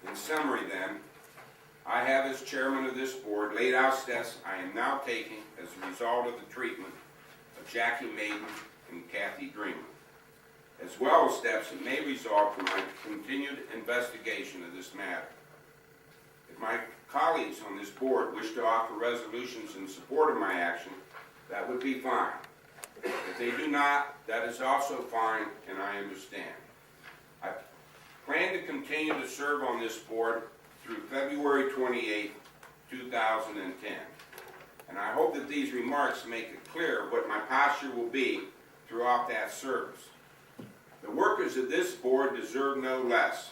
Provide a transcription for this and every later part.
In summary then, I have as chairman of this board laid out steps I am now taking as a result of the treatment of Jackie Maiden and Kathy Dreamer, as well as steps that may result from my continued investigation of this matter. If my colleagues on this board wish to offer resolutions in support of my action, that would be fine. If they do not, that is also fine, and I understand. I plan to continue to serve on this board through February 28, 2010. And I hope that these remarks make it clear what my posture will be throughout that service. The workers of this board deserve no less,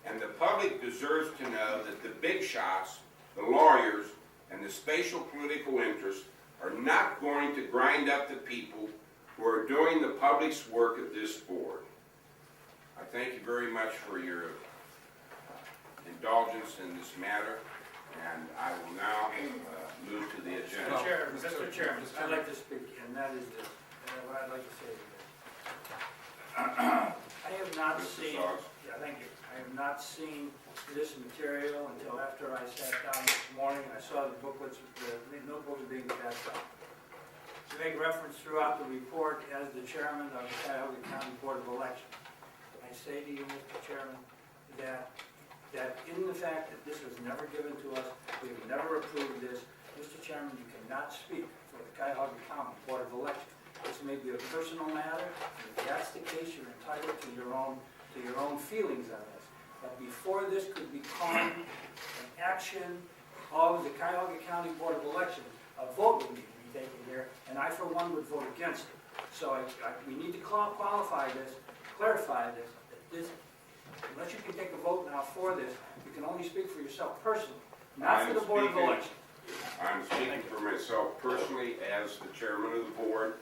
and the public deserves to know that the big shots, the lawyers, and the spatial political interests are not going to grind up the people who are doing the public's work at this board. I thank you very much for your indulgence in this matter, and I will now move to the agenda. Mr. Chairman, I'd like to speak, and that is this, what I'd like to say is this. I have not seen, thank you. I have not seen this material until after I sat down this morning. I saw the booklets, the notebooks being passed out. To make reference throughout the report as the chairman of the Cuyahoga County Board of Elections, I say to you, Mr. Chairman, that in the fact that this was never given to us, we have never approved this, Mr. Chairman, you cannot speak for the Cuyahoga County Board of Elections. This may be a personal matter, and if that's the case, you're entitled to your own feelings on this. But before this could become an action of the Cuyahoga County Board of Elections, a vote would need to be taken here, and I, for one, would vote against it. So we need to clarify this, that this, unless you can take a vote now for this, you can only speak for yourself personally, not for the Board of Elections. I'm speaking for myself personally as the chairman of the board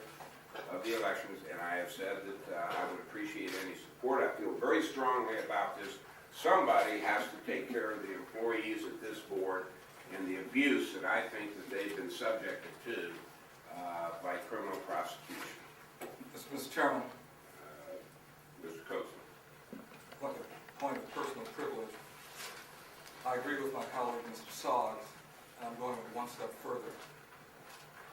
of the elections, and I have said that I would appreciate any support. I feel very strongly about this. Somebody has to take care of the employees at this board and the abuse that I think that they've been subjected to by criminal prosecution. Mr. Chairman. Mr. Coates. Like a point of personal privilege, I agree with my colleague, Mr. Soggs, and I'm going one step further.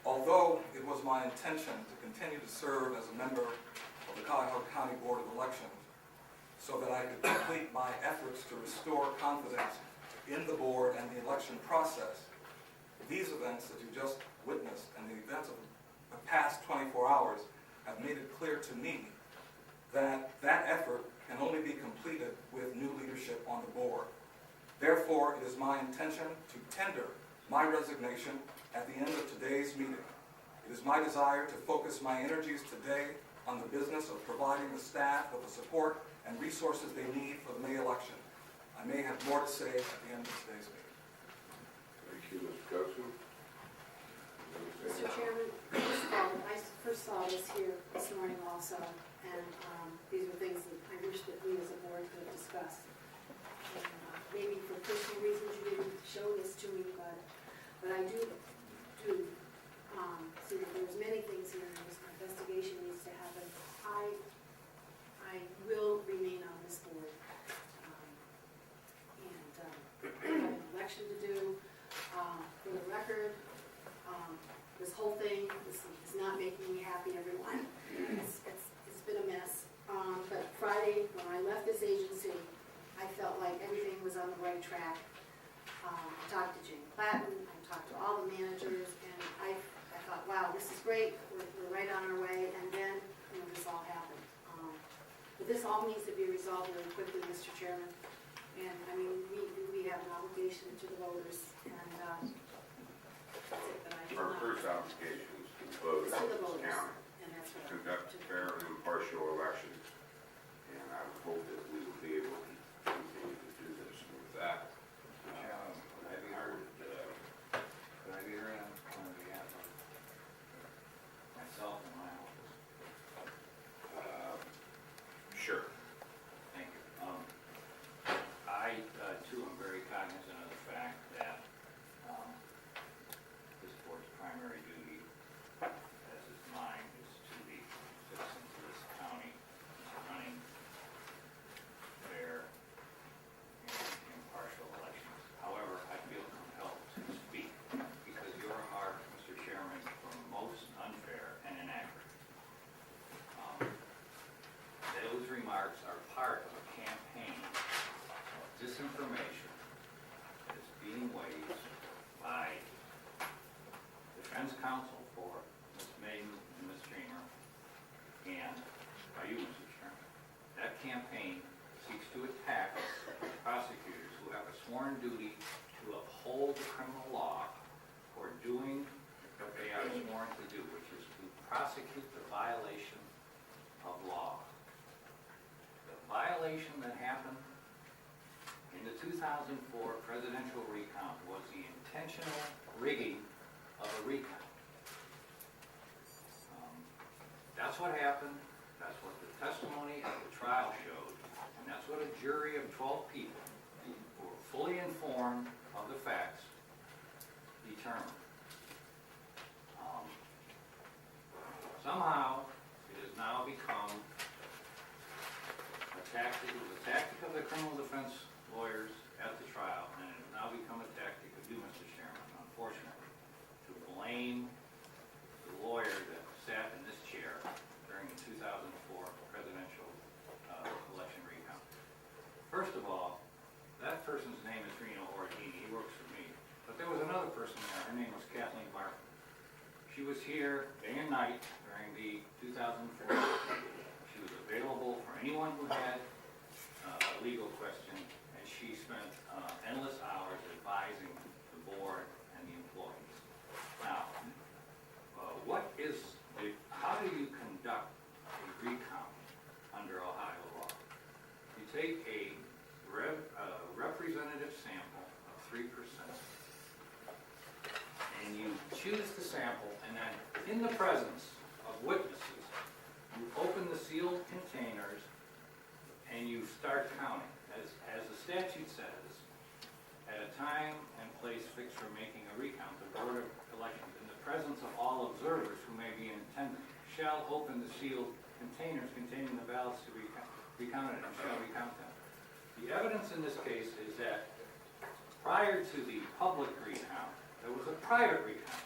Although it was my intention to continue to serve as a member of the Cuyahoga County Board of Elections so that I could complete my efforts to restore confidence in the board and the election process, these events that you just witnessed and the events of the past 24 hours have made it clear to me that that effort can only be completed with new leadership on the board. Therefore, it is my intention to tender my resignation at the end of today's meeting. It is my desire to focus my energies today on the business of providing the staff with the support and resources they need for the May election. I may have more to say at the end of today's meeting. Thank you, Mr. Coates. Mr. Chairman, first of all, I first saw this here this morning also, and these were things that I wish that we as a board could have discussed. And, maybe for personal reasons you didn't show this to me, but I do see that there's many things here, and this investigation needs to happen. I will remain on this board, and I have an election to do. For the record, this whole thing is not making me happy, everyone. It's been a mess. But Friday, when I left this agency, I felt like everything was on the right track. I talked to Jane Platten, I talked to all the managers, and I thought, wow, this is great, we're right on our way, and then this all happened. But this all needs to be resolved really quickly, Mr. Chairman. And I mean, we have an obligation to the voters, and that's it. But I do Our not. first obligation is to the voters To the of this voters, county. and that's what Conduct fair and impartial elections. And I would hope that we will be able to continue to do this. With that, I haven't heard, Could I be heard on behalf of myself and my office? sure. Thank you. I, too, am very cognizant of the fact that this board's primary duty, as is mine, is to the citizens of disinformation is being waged by defense counsel for Ms. Maiden and Ms. Dreamer, and by you, Mr. Chairman. That campaign seeks to attack prosecutors who have a sworn duty to uphold the criminal law for doing what they are sworn to do, which is to prosecute the violation of law. The violation that happened in the 2004 presidential recount was the intentional rigging of a recount. That's what happened. That's what the testimony at the trial showed. And that's what a jury of 12 people who were fully informed of the facts determined. Somehow, it has now become a tactic. It was a tactic of the criminal defense lawyers at the trial, and it has now become a tactic of you, Mr. Chairman, unfortunately, to blame the lawyer that sat in this chair during the 2004 presidential election recount. First of all, that person's name is Reno Ordini. He works for me. But there was another person there. Her name was Kathleen Barton. She was here day and night during the 2004. She was available for anyone who had a legal question, and she spent endless hours advising the board and the employees. Now, how do you conduct a recount under Ohio law? You take a representative sample of 3%, and you choose the sample, and then in the presence of witnesses, you open the sealed containers and you start counting. As the statute says, at a time and place fixed for making a recount, the Board of Elections, in the presence of all observers who may be in attendance, shall open the sealed containers containing the ballots to be recounted and shall recount them. The evidence in this case is that prior to the public recount, there was a private recount.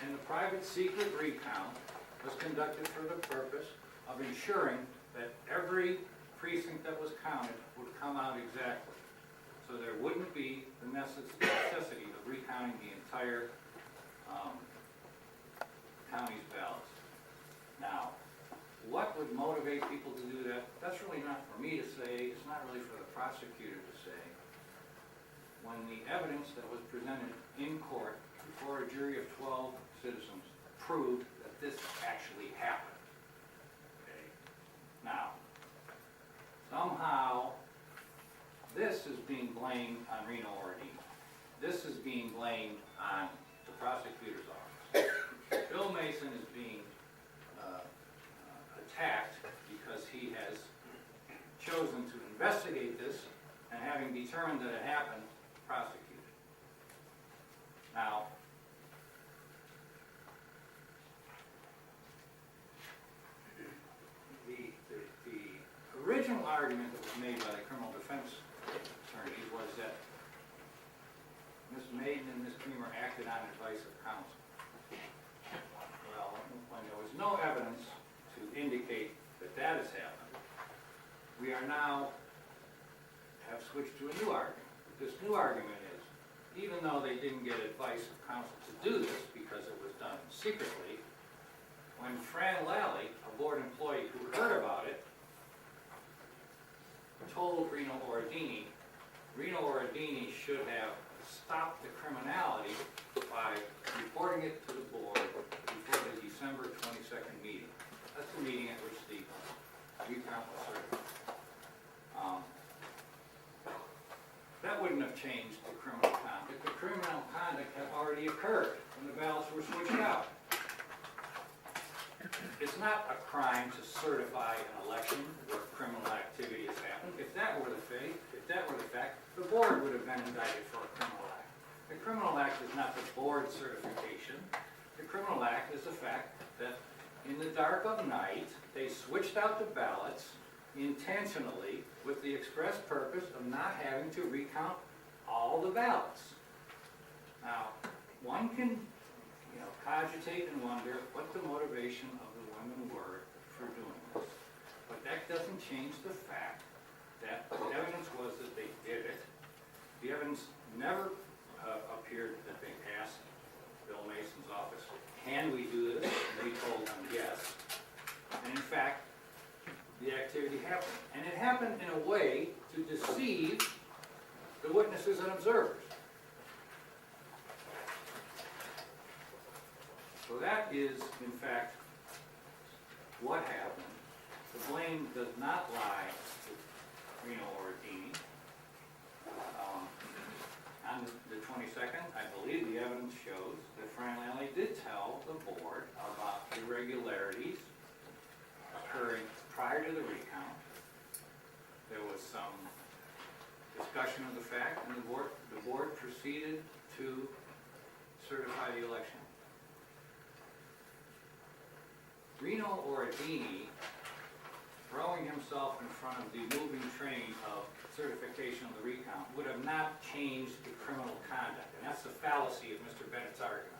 And the private secret recount was conducted for the purpose of ensuring that every precinct that was counted would come out exactly. So there wouldn't be the necessity of recounting the entire county's ballots. Now, what would motivate people to do that? That's really not for me to say. It's not really for the prosecutor to say. When the evidence that was presented in court before a jury of 12 citizens proved that this actually happened. Okay. Now, somehow, this is being blamed on Reno Ordini. This is being blamed on the prosecutor's office. Bill Mason is being attacked because he has chosen to investigate this and, having determined that it happened, prosecute it. Now, the original argument that was made by the criminal defense attorneys was that Ms. Maiden and Ms. Dreamer acted on advice of counsel. Well, when there was no evidence to indicate that that has happened, we are now have switched to a new argument. This new argument is, even though they didn't get advice of counsel to do this because it was done secretly, when Fran Lally, a board employee who heard about it, told Reno Ordini should have stopped the criminality by reporting it to the board before the December 22nd meeting. That's the meeting at which the recount was certified. That wouldn't have changed the criminal conduct. The criminal conduct had already occurred when the ballots were switched out. It's not a crime to certify an election where criminal activity has happened. If that were the fact, the board would have been indicted for a criminal act. The criminal act is not the board's certification. The criminal act is the fact that in the dark of night, they switched out the ballots intentionally with the express purpose of not having to recount all the ballots. Now, one can cogitate and wonder what the motivation of the women were for doing this. But that doesn't change the fact that the evidence was that they did it. The evidence never appeared that they asked Bill Mason's office, can we do this? And they told them yes. And in fact, the activity happened. And it happened in a way to deceive the witnesses and observers. So that is, in fact, what happened. The blame does not lie with Reno Ordini. On the 22nd, I believe the evidence shows that Fran Lally did tell the board about irregularities occurring prior to the recount. There was some discussion of the fact, and the board proceeded to certify the election. Reno Ordini, throwing himself in front of the moving train of certification of the recount, would have not changed the criminal conduct. And that's the fallacy of Mr. Bennett's argument.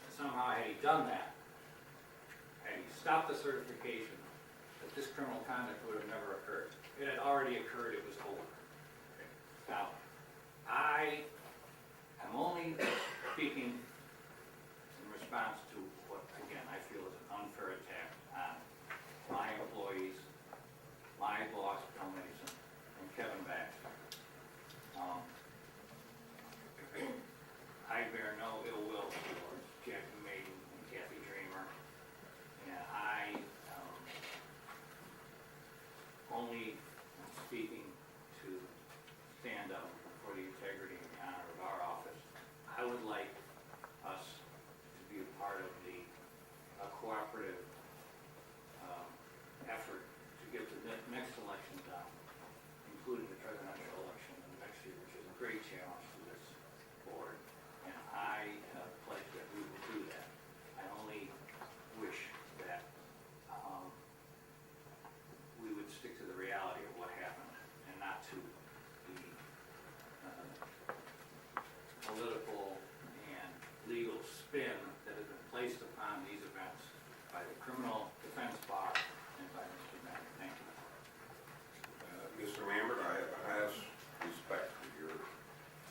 And somehow, had he done that, had he stopped the certification, that this criminal conduct would have never occurred. It had already occurred, it was over. Okay. Now, I am only speaking in response to what, again, I feel is an unfair attack on my employees, my boss, Bill Mason, and Kevin Baxter. I bear no ill will towards Jackie Maiden and Kathy Dreamer, and I only am speaking to stand up for the integrity and the honor of our office. I would like us to be a part of the cooperative effort to get the next election done, including the presidential election next year, which is a great challenge to this board. And I pledge that we will do that. I only wish that we would stick to the reality of what happened and not to the political and legal spin that has been placed upon these events by the criminal defense bar and by Mr. Bennett. Thank you. Mr. Lambert, I have highest respect for your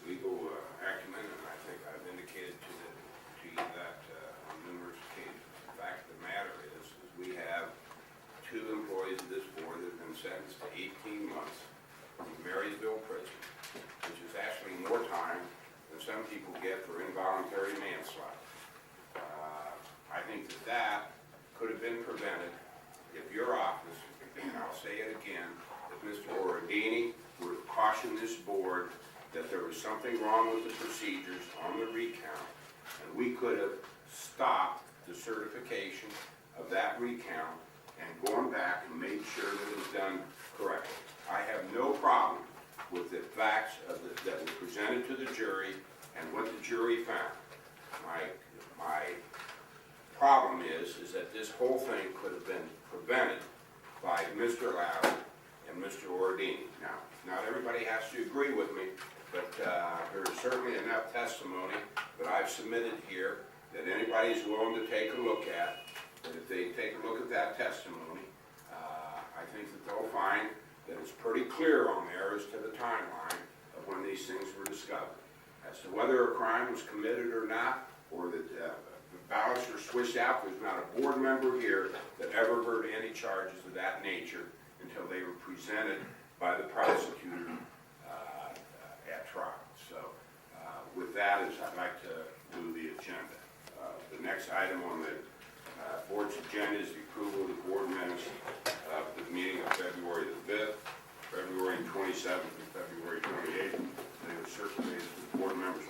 legal acumen, and I think I've indicated to you that on numerous occasions. The fact of the matter is we have two employees of this board that have been sentenced to 18 months in Marysville prison, which is actually more time than some people get for involuntary manslaughter. I think that could have been prevented if your office, and I'll say it again, if Mr. Ordini would have cautioned this board that there was something wrong with the procedures on the recount, and we could have stopped the certification of that recount and gone back and made sure that it was done correctly. I have no problem with the facts that were presented to the jury and what the jury found. My problem is that this whole thing could have been prevented by Mr. Lally and Mr. Ordini. Now, not everybody has to agree with me, but there is certainly enough testimony that I've submitted here that anybody's willing to take a look at. And if they take a look at that testimony, I think that they'll find that it's pretty clear on there as to the timeline of when these things were discovered. As to whether a crime was committed or not, or that the ballots were switched out, there's not a board member here that ever heard any charges of that nature until they were presented by the prosecutor at trial. So with that, I'd like to do the agenda. The next item on the board's agenda is the approval of the board minutes of the meeting of February the 5th, February 27th, and February 28th. They were circulated to the board members'